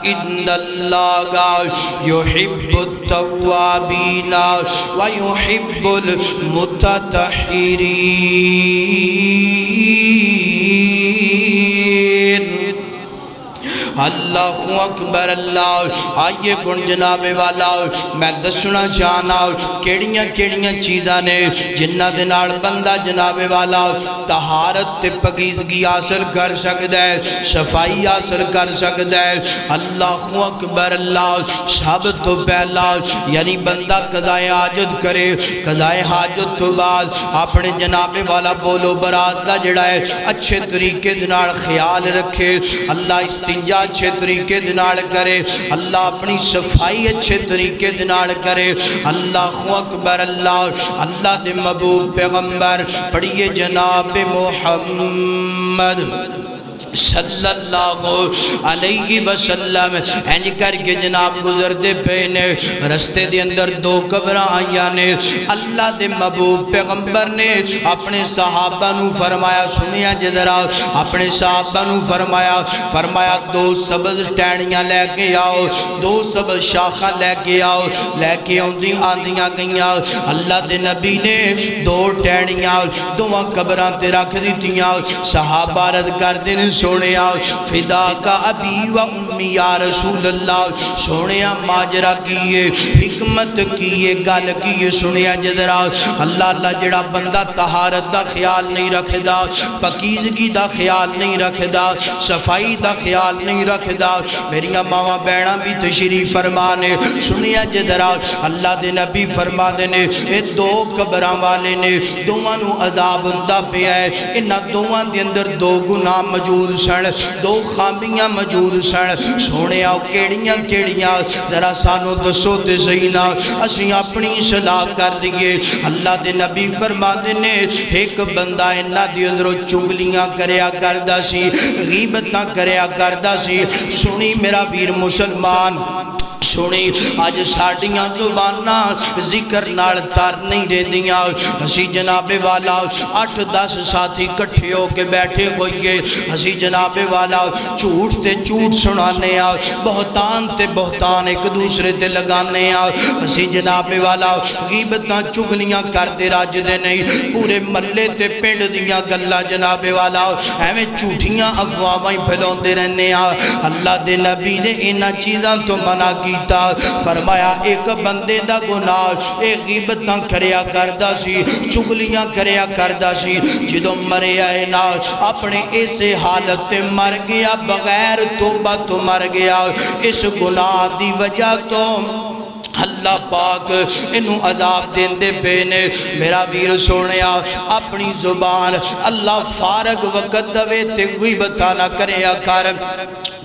ان اللہ یحب التوابین ویحب المتطہرین۔ اللہ اکبر اللہ۔ آئیے کن جناب والا میں دسنا چاہنا کیڑیاں کیڑیاں چیزاں نے جنہ دنال بندہ جناب والا طہارت تے پاکیزگی حاصل کر سکتا ہے، صفائی حاصل کر سکتا ہے۔ اللہ اکبر اللہ۔ سب تو پہلا یعنی بندہ قضائے حاجت کرے، قضائے حاجت تو بعد اپنے جناب والا بولو برات دا جڑا ہے اچھے طریقے دنال خیال رکھے، اللہ استنجا اچھے طریقے دنال کرے، اللہ اپنی صفائی اچھے طریقے دنال کرے۔ اللہ اکبر اللہ۔ اللہ دے محبوب پیغمبر پڑھیے جناب محمد صلی اللہ علیہ وسلم اینج کر کے جناب گزر دے پینے رستے دے اندر دو قبران آئیاں نے۔ اللہ دے محبوب پیغمبر نے اپنے صحابہ نو فرمایا، سنیا جدرا اپنے صحابہ نو فرمایا دو سبز ٹینیاں لے کے آؤ، دو سبز شاخہ لے کے آؤ، لے کے آندیاں گئیاں۔ اللہ دے نبی نے دو ٹینیاں دوہاں قبران تے رکھ دیتیاں۔ صحابہ رد کر دین سونے فدا کا ابی و امی یا رسول اللہ، سونے ماجرہ کیے، حکمت کیے، گل کیے، سونے جدرا اللہ جڑا بندہ طہارت دا خیال نہیں رکھ دا، پاکیزگی دا خیال نہیں رکھ دا، صفائی دا خیال نہیں رکھ دا۔ میریاں ماما بینہ بھی تشریف فرمانے، سونے جدرا اللہ دے نبی فرما دینے اے دو قبران والے نے دوانو عذاب اندہ پہ ہے، انہا دوان دے اندر دو گناہ موجود سن، دو خامیاں موجود سن۔ سونے آؤ کیڑیاں کیڑیاں ذرا سانو دسو تے زینا اسی اپنی اصلاح کر دیئے۔ اللہ دے نبی فرما دینے ایک بندہ انہا دی اندروں چگلیاں کریا کردہ سی، غیبتاں کریا کردہ سی۔ سنی میرا ویر مسلمان، سنی آج ساڑیاں زبانہ ذکر نال تار نہیں رہ دیاں۔ ہسی جناب والا 8-10 ساتھی کٹھے ہو کے بیٹھے ہوئیے، ہسی جناب والا جھوٹ تے جھوٹ سنانے آؤ، بہتان تے بہتان ایک دوسرے تے لگانے آؤ، ہسی جناب والا غیبتاں چگلیاں کرتے راج دے نہیں، پورے ملے تے پینڈ دیاں گلہ جناب والا ہمیں جھوٹیاں افواہیں پھیلوں دے رہنے آؤ۔ اللہ دے نبی نے انہا چیزاں تو منع کیتا، فرمایا ایک بندے دا گناہ ایک غیبتاں کریا کردہ سی، چگلیاں کریا کردہ سی، جدوں مرے آئے نا اپنے ایسے حالت مر گیا، بغیر توبہ تو مر گیا۔ اس گناہ دی وجہ تو اللہ پاک انہوں عذاب دین دے بینے۔ میرا ویر سونیا اپنی زبان اللہ فارغ وقت دوے تے غیبتہ نہ کریا کر،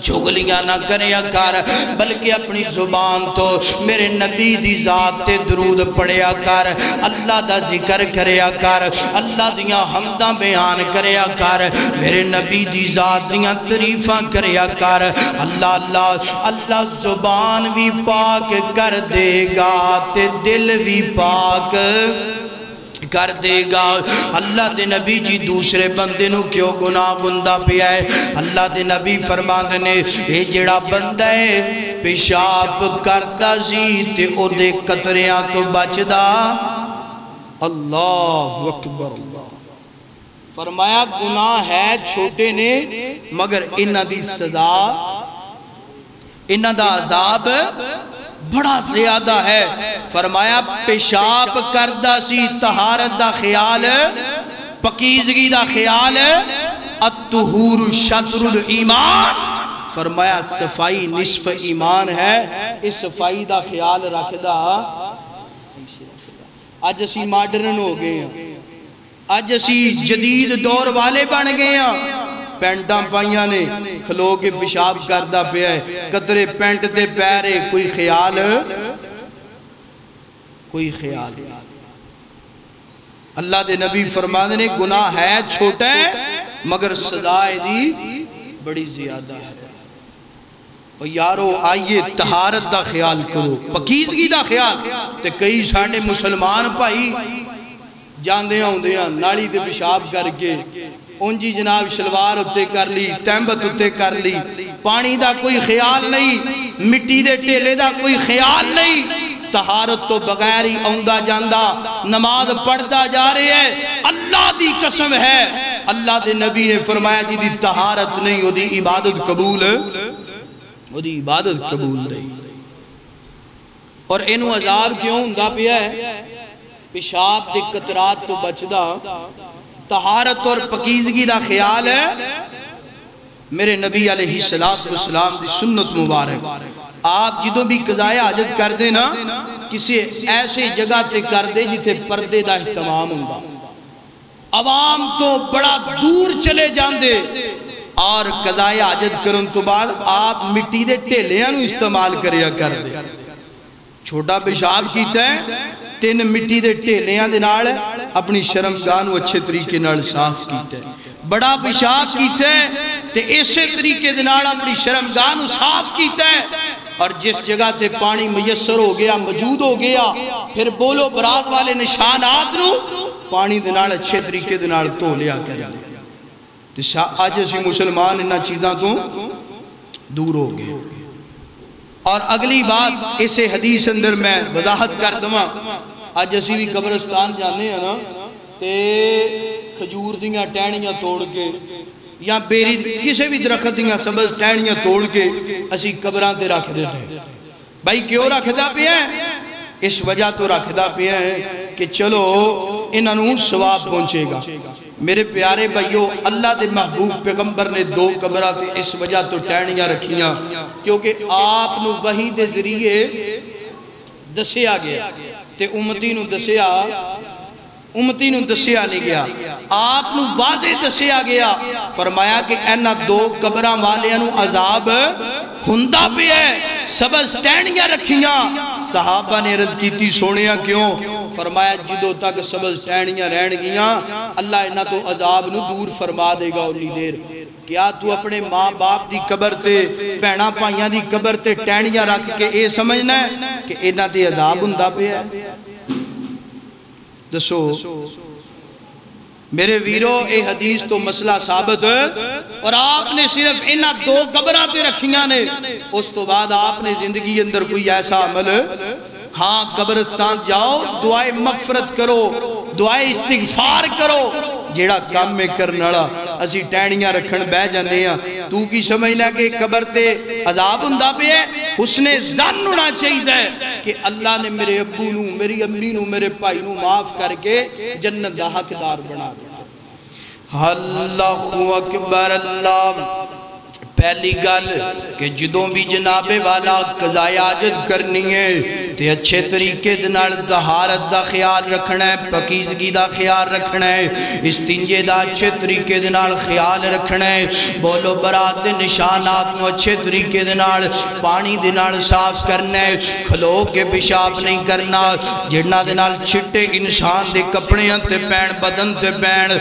چگلیاں نہ کریا کر، بلکہ اپنی زبان تو میرے نبی دی ذات تے درود پڑھیا کر، اللہ دا ذکر کریا کر، اللہ دیاں حمدہ بیان کریا کر، میرے نبی دی ذات دیاں تعریفاں کریا کر۔ اللہ زبان بھی پاک کر دے گا تے دل بھی پاک کر دے گا۔ اللہ دے نبی جی دوسرے بندے نو کیوں گناہ گندہ پیا ہے؟ اللہ دے نبی فرمان نے اے جڑا بندہ ہے پیشاب کرتا سی تے او دے قطریاں تو بچدا۔ اللہ اکبر۔ فرمایا گناہ ہے چھوٹے نے مگر انہ دی سزا، انہ دا عذاب بڑا زیادہ ہے۔ فرمایا پیشاب کردہ سی طہارت دا خیال، پاکیزگی دا خیال، الطہور شطر الایمان، فرمایا صفائی نصف ایمان ہے، اس صفائی دا خیال رکھ دا۔ آج اسی ماڈرن ہو گئے ہیں، آج اسی جدید دور والے بن گئے ہیں، پینٹاں پائیاں نے کھلو کے پیشاب کردہ پہ ہے، قطرے پینٹ دے پیرے، کوئی خیال اللہ دے نبی فرمانے نے گناہ ہے چھوٹا ہے مگر سزائے دی بڑی زیادہ ہے۔ اور یارو آئیے طہارت دا خیال کرو، پاکیزگی دا خیال۔ تے کئی ساڑھے مسلمان پائی جاندے ہوں ناڑی تے پیشاب کر کے انجی جناب شلوار اتے کر لی، تیمبت اتے کر لی، پانی دا کوئی خیال نہیں، مٹی دے ٹیلے دا کوئی خیال نہیں، طہارت تو بغیر ہی آندا جاندا نماز پڑھتا جا رہے ہیں۔ اللہ دی قسم ہے، اللہ دے نبی نے فرمایا جی دی طہارت نہیں وہ دی عبادت قبول ہے، وہ دی عبادت قبول نہیں۔ اور اینو عذاب کیوں ہوندا پیا ہے؟ پیشاب دے قطرات تو بچدا، طہارت اور پاکیزگی دا خیال ہے۔ میرے نبی علیہ السلام دی سنت مبارک، آپ جدوں بھی قضائے حاجت کر دے نا کسی ایسے جگہ تے کر دے جتے پردے دا اہتمام ہوندا، عوام تو بڑا دور چلے جاندے، اور قضائے حاجت کرن تو بعد آپ مٹی دے ٹیلیاں نو استعمال کریا کر دے۔ چھوٹا پیشاب کیتا ہے، 3 مٹی دے ٹیلیاں دے نال اپنی شرمگاہ نو اچھے طریقے نال صاف کیتا ہے۔ بڑا پیشاب کیتا ہے تے اسے طریقے دے نال اپنی شرمگاہ نو صاف کیتا ہے، اور جس جگہ تے پانی میسر ہو گیا، موجود ہو گیا، پھر بولو برات والے نشانات نو پانی دے نال اچھے طریقے دے نال دھو لیا کر دے۔ آج اسی مسلمان انہاں چیزاں تو دور ہو گئے۔ اور اگلی بات اسے حدیث اندر میں وضاحت کر دوں، آج اسی بھی قبرستان جانے ہیں نا تے کھجور دیاں ٹہنیاں توڑ کے یا بیری کسی بھی درخت دیاں سبز ٹہنیاں توڑ کے اسی قبران تے رکھ دیتے ہیں۔ بھائی کیوں رکھ دا پہ ہیں؟ اس وجہ تو رکھ دا پہ ہیں کہ چلو انہوں ثواب پہنچے گا۔ میرے پیارے بھائیو، اللہ دے محبوب پیغمبر نے 2 قبرہ تے اس وجہ تو ٹہنیاں رکھیاں کیونکہ آپ نو وحی دے ذریعے دسیا گیا تے امتی نو دسیا نہیں گیا، آپ نو واضح دسیا گیا، فرمایا کہ اینا 2 قبرہ والے نو عذاب ہندہ پہ ہے، سبز ٹہنیاں رکھیاں۔ صحابہ نے عرض کی تھی سونیاں کیوں؟ فرمایا جدو تک سبز ٹہنیاں رہن گیاں اللہ انہاں تو عذاب نو دور فرما دے گا انہی دیر۔ کیا تو اپنے ماں باپ دی قبر تے پہنا پائیاں دی قبر تے ٹہنیاں رکھ کے اے سمجھنا ہے کہ انہاں تے عذاب ہندہ پہ ہے؟ دسو میرے ویرو، اے حدیث تو مسئلہ ثابت ہے، اور آپ نے صرف انہاں 2 قبرہ تے رکھیاں نے، اس تو بعد آپ نے زندگی اندر کوئی ایسا عمل ہاں قبرستان جاؤ، دعائے مغفرت کرو، دعائے استغفار کرو، جیڑا کام میں کرنڑا اسی ٹہنیاں رکھن بہ جانے ہیں۔ تو کی سمجھنا کہ قبر تے عذاب ہندہ پہ ہے؟ حسن ظن ہونا چاہیے کہ اللہ نے میرے ابو نو، میری امی نو، میرے بھائی نو معاف کر کے جنت دا حقدار بنا دیتا۔ اللہ اکبر اللہ۔ پہلی گل کہ جدوں بھی جناب والا قضائے حاجت کرنی ہے تے اچھے طریقے دنال طہارت دا خیال رکھنا ہے، پاکیزگی دا خیال رکھنا ہے، استنجے دا اچھے طریقے دنال خیال رکھنا ہے، بولو برات دے نشانات نو اچھے طریقے دنال پانی دنال صاف کرنا ہے، کھلو کے پیشاب نہیں کرنا، جڑنا دنال چھٹے انسان دے کپڑے تے پین بدن تے پین۔